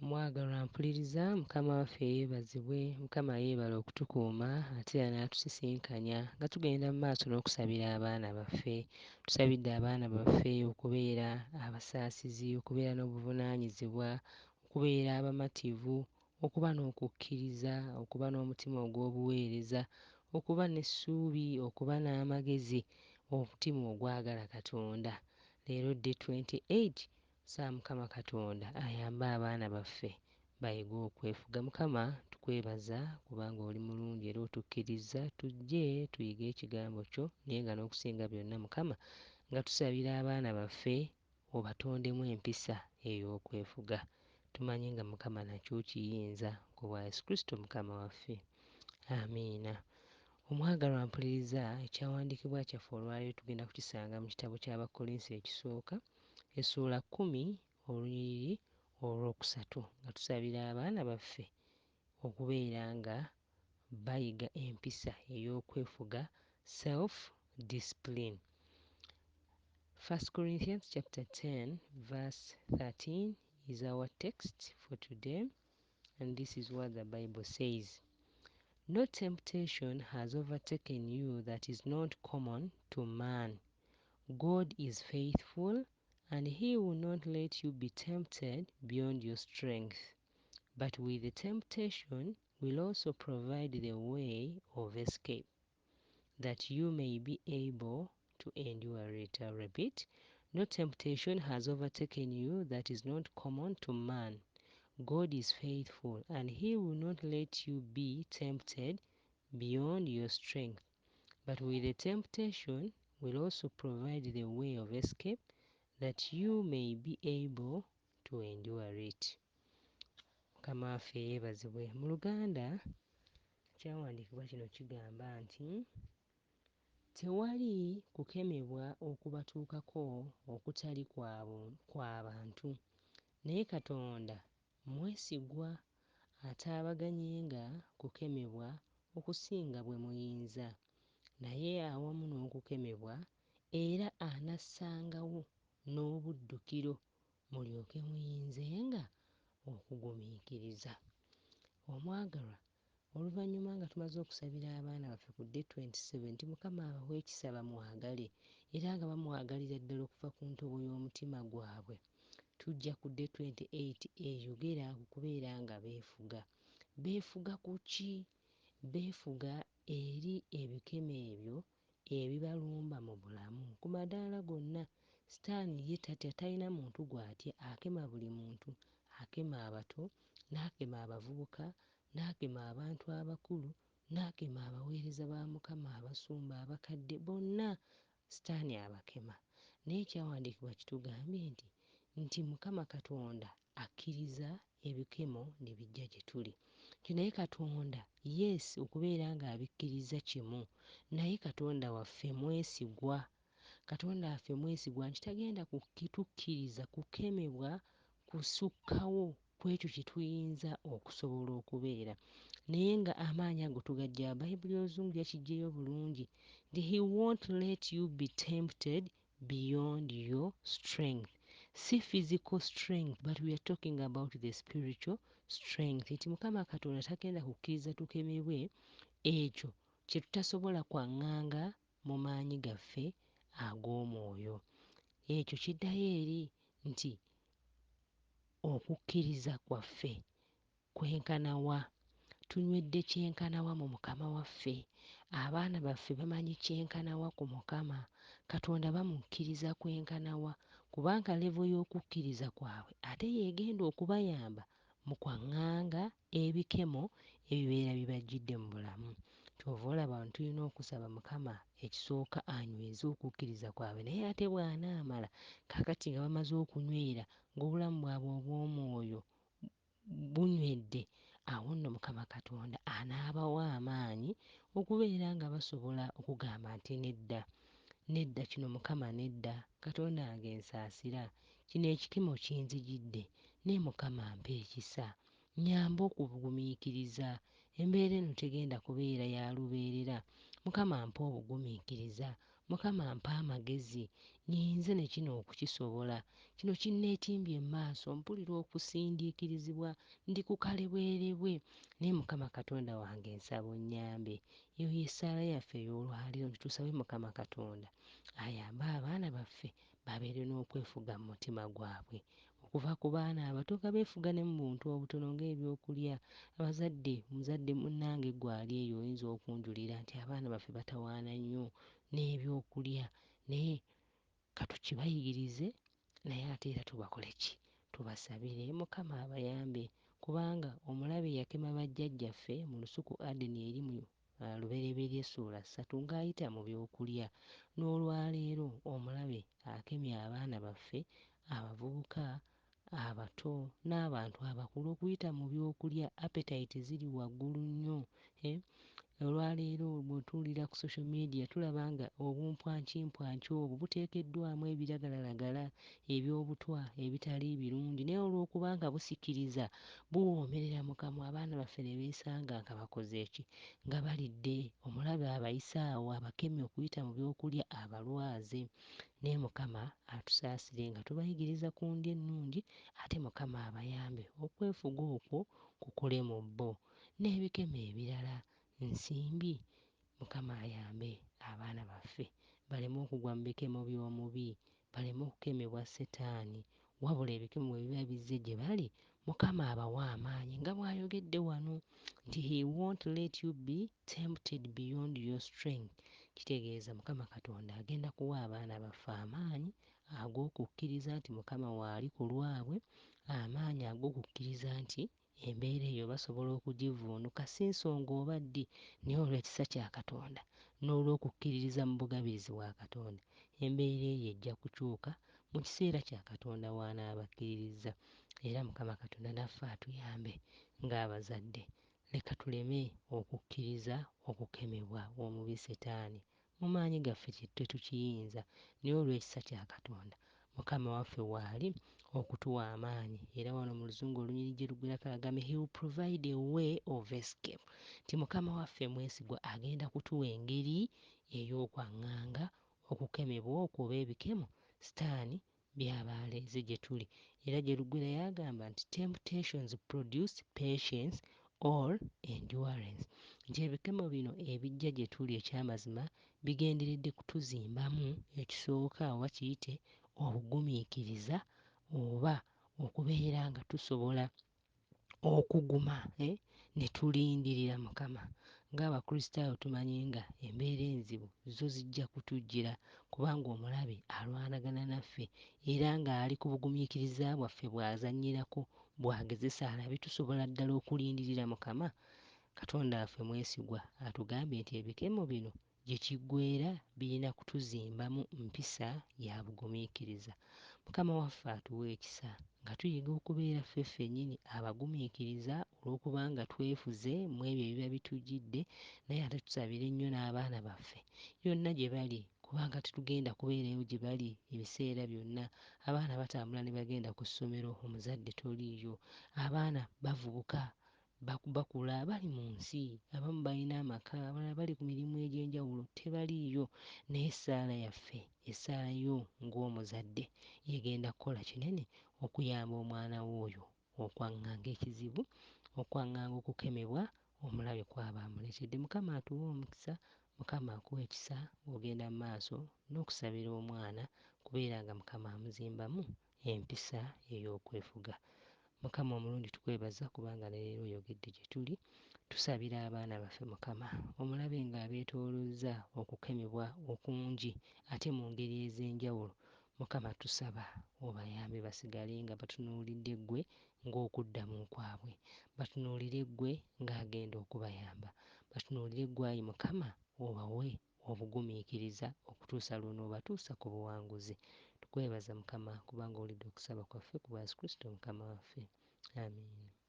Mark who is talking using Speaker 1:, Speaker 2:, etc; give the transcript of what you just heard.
Speaker 1: Omwagalwa mpuliriza, Mukama waffe yeebazibwe, Mukama yeebala okutukuuma ate era n'atusisinkanya nga tugenda mu maaso n'okusabira abaana baffe. Tusabidde abaana baffe okubeera abasaasizi, okubeera n'obuvunaanyizibwa, okubeera abamativu, okuba n'okukkiriza, okuba n'omutima ogw'obuweereza, okuba n'essuubi, okuba n'amagezi, omutima ogwagala Katonda. Leero Day 28 saa Mukama Katonda ayambe abaana baffe bayige okwefuga. Mukama tukwebaza kubanga oli mulungi era otukkiriza tujje tuyige ekigambo kyo, naye nga n'okusinga byonna Mukama nga tusabira abaana baffe obatondemu empisa ey'okwefuga. Tumanye nga Mukama nakyo kiyinza ku bwa Yesu Kristo Mukama waffe. Amiina. Omwagalwa mpuliriza, ekyawandiikibwa kyaffe olwaleero tugenda kukisanga mu kitabo ky'Abakolinso ekisooka essuula 10 olunyiriri olwokusatu nga tusabira abaana baffe okubeera nga bayiga empisa ey'okwefuga, self discipline. 1 Corinthians chapter 10 verse 13 is our text for today, and this is what the Bible says. No temptation has overtaken you that is not common to man. God is faithful, and he will not let you be tempted beyond your strength. But with the temptation will also provide the way of escape, that you may be able to endure it. I'll repeat. No temptation has overtaken you that is not common to man. God is faithful, and he will not let you be tempted beyond your strength. But with the temptation will also provide the way of escape, that you may be able to endure it. Mukama waffe yeebazibwe. Mu Luganda kyawandiikibwa kino kigamba nti tewali kukemebwa okubatuukako okutali kwa bantu, naye Katonda mwesigwa ataabaganyenga kukemebwa okusinga bwe muyinza, naye awamu n'okukemebwa era anassangawo n'obuddukiro mulyoke muyinzenga okugumiikiriza. Omwagalwa, oluvannyuma nga tumaze okusabira abaana baffe ku Day 27 nti Mukama abawe ekisa bamwagale era nga bamwagalira ddala okuva ku ntobo y'omutima gwabwe, tujja ku Day 28 eyogera ku kubeera nga beefuga. Beefuga ku ki? Beefuga eri ebikemo ebyo ebibalumba mu bulamu ku madaala gonna. Sitaani ye tatya, talina muntu gw'atya, akema buli muntu, akema abato, n'akema abavubuka, n'akema abantu abakulu, n'akema abaweereza ba Mukama, abasumba, abakadde, bonna sitaani abakema. Naye ekyawandiikibwa kitugambye nti Mukama Katonda akkiriza ebikemo ne bijja gye tuli. Naye Katonda yes okubeera ng'abikkiriza kimu, naye Katonda waffe mwesigwa. Katonda waffe mwesigwa nti tagenda kutukkiriza kukemebwa kusukkawo ku ekyo kye tuyinza okusobola okubeera. Naye nga amaanyi ago tugaggya Bayibuli Oluzungu yakiggyeyo bulungi nti he won't let you be tempted beyond your strength. Si physical strength, but we are talking about the spiritual strength. Nti Mukama Katonda tagenda kukkiriza tukemebwe ekyo kye tutasobola kwaŋŋanga mu maanyi gaffe ag'omwoyo. Ekyo kiddayo eri nti okukkiriza kwaffe kwenkanawa, tunywedde kyenkanawa mu Mukama waffe. Abaana baffe bamanyi kyenkanawa ku Mukama. Katonda bamukkiriza kwenkanawa kubanga levo y'okukkiriza kwabwe ate yeegenda okubayamba mu kwaŋŋanga ebikemo ebibeera bibajjidde mu bulamu. Kyova olaba abantu tulina okusaba Mukama ekisooka anyweze okukkiriza kwabwe, naye ate bw'anaamala kaakati nga bamaze okunywera ng'obulamu bwabwe obw'omwoyo bunywedde, awo nno Mukama Katonda anaabawa amaanyi okubeera nga basobola okugamba nti nedda kino Mukama nedda, Katonda wange nsaasira, kino ekikemo kinzijidde, naye Mukama mpa ekisa, nyamba okubugumiikiriza, embeera eno tegenda kubeera ya lubeerera, Mukama mpa obugumiikiriza, Mukama ampa amagezi nyinze ne kino okukisobola, kino kinneetimbye emmaaso, mpulira okusindiikirizibwa, ndi ku kalebwerebwe, naye Mukama Katonda wange nsaba onnyambe. Eyo y'essaala yaffe ey'olwaleero, nitusabe Mukama Katonda ayambe abaana baffe babeere n'okwefuga mu mutima gwabwe, okuva ku baana abato nga beefuga ne mu buntu obutono ng'ebyokulya. Abazadde, omuzadde munnange gwali eyo oyinza okunjulira nti abaana baffe batawaana nnyo n'ebyokulya, naye katukibayigirize, naye ate era tubakole ki? Tubasabire Mukama abayambe, kubanga omulabe yakema bajjajjaffe mu lusuku Adeni eri mu Lubereberye Ssuula 3 ng'ayita mu byokulya. N'olwaleero omulabe akemye abaana baffe, abavubuka, abato n'abantu abakulu okuyita mu byokulya. Appetite ziri waggulu nnyo. Olwaleero bw'otuwulira ku social media tulaba nga obumpwankimpwanki obwo buteekeddwamu ebiragalalagala eby'obutwa ebitali birungi, naye olw'okubanga busikiriza buwoomerera mu kamwa, abaana baffe ne beesanga nga bakoze eki? Nga balidde. Omulabe abayise awo, abakemye okuyita mu byokulya, abalwaze. Naye Mukama atusaasire nga tubayigiriza ku ndya ennungi, ate Mukama abayambe okwefuga okwo kukole mu bbo. N'ebikemo ebirala nsimbi, Mukama ayambe abaana baffe baleme okugwa mu bikemo by'omubi, baleme okukemebwa Setaani, wabula ebikemo bwe biba bizze gye bali, Mukama abawa amaanyi nga bw'ayogedde wano nti he won't let you be tempted beyond your strength. Kitegeeza Mukama Katonda agenda kuwa abaana baffe amaanyi ag'okukkiriza nti Mukama waali ku lwabwe, amaanyi ag'okukkiriza nti embeera eyo basobola okugivvuunuka, si nsonga oba ddi, naye olw'ekisa kya Katonda n'olw'okukkiririza mu bugabirizi bwa Katonda, embeera eyo ejja kukyuka mu kiseera kya Katonda w'anaabakkiririza. Era Mukama Katonda naffe atuyambe ng'abazadde, leka tuleme okukkiriza okukemebwa omubi Setaani. Mu maanyi gaffe tetukiyinza, naye olw'ekisa kya Katonda Mukama waffe waali okutuwa amaanyi. Era wano mu Luzungu olunyiriri gye luggwerako agambye he will provide a way of escape, nti Mukama waffe mwesigwa agenda kutuwa engeri ey'okwaŋŋanga okukemebwa okwo oba ebikemo Setaani by'aba aleeze gye tuli. Era gye luggwera yagamba nti temptations produce patience or endurance, nti ebikemo bino ebijja gye tuli eky'amazima bigenderedde kutuzimbamu ekisooka oba kiyite obugumiikiriza, oba okubeera nga tusobola okuguma ne tulindirira Mukama. Ng'Abakristaayo tumanyi nga embeera enzibu zo zijja kutujjira, kubanga omulabe alwanagana naffe era ng'ali ku bugumiikiriza bwaffe bw'azannyirako, bw'agezesa alabe tusobola ddala okulindirira Mukama. Katonda waffe mwesigwa atugambye nti ebikemo bino gye kiggweera birina kutuzimbamu mpisa ya bugumiikiriza. Mukama waffe atuwa ekisa nga tuyiga okubeera ffe ffennyini abagumiikiriza olw'okuba nga twefuze mu ebyo ebiba bitujjidde, naye ate tusabire nnyo n'abaana baffe yonna gye bali, kubanga tetugenda kubeerayo gye bali ebiseera byonna. Abaana batambula ne bagenda ku ssomero, omuzadde toliiyo. Abaana bavubuka bakula bali mu nsi, abamu balina amaka, abalala bali ku mirimu egy'enjawulo tebaliiyo. Naye essaala yaffe, essaala yo ng'omuzadde yegenda kukola kinene okuyamba omwana we oyo okwaŋŋanga ekizibu, okwaŋŋanga okukemebwa omulabe kw'aba amuleetedde. Mukama atuwe omukisa, Mukama akuwa ekisa ogenda mu maaso n'okusabira omwana kubeera nga Mukama amuzimbamu empisa ey'okwefuga. Mukama omulungi tukwebaza kubanga ne leero oyogedde gye tuli. Tusabira abaana baffe Mukama, omulabe ng'abeetoolozza okukemebwa okungi ate mu ngeri ez'enjawulo. Mukama tusaba obayambe basigale nga batunuulidde ggwe ng'okuddamu kwabwe, batunuulire ggwe ng'agenda okubayamba, batunuulire ggwe Ayi Mukama obawe obugumiikiriza okutuusa lw'onoobatuusa ku buwanguzi. Tukwebaza Mukama kubanga olidde okusaba kwaffe ku bwa Yesu Kristo Mukama waffe. Amiina.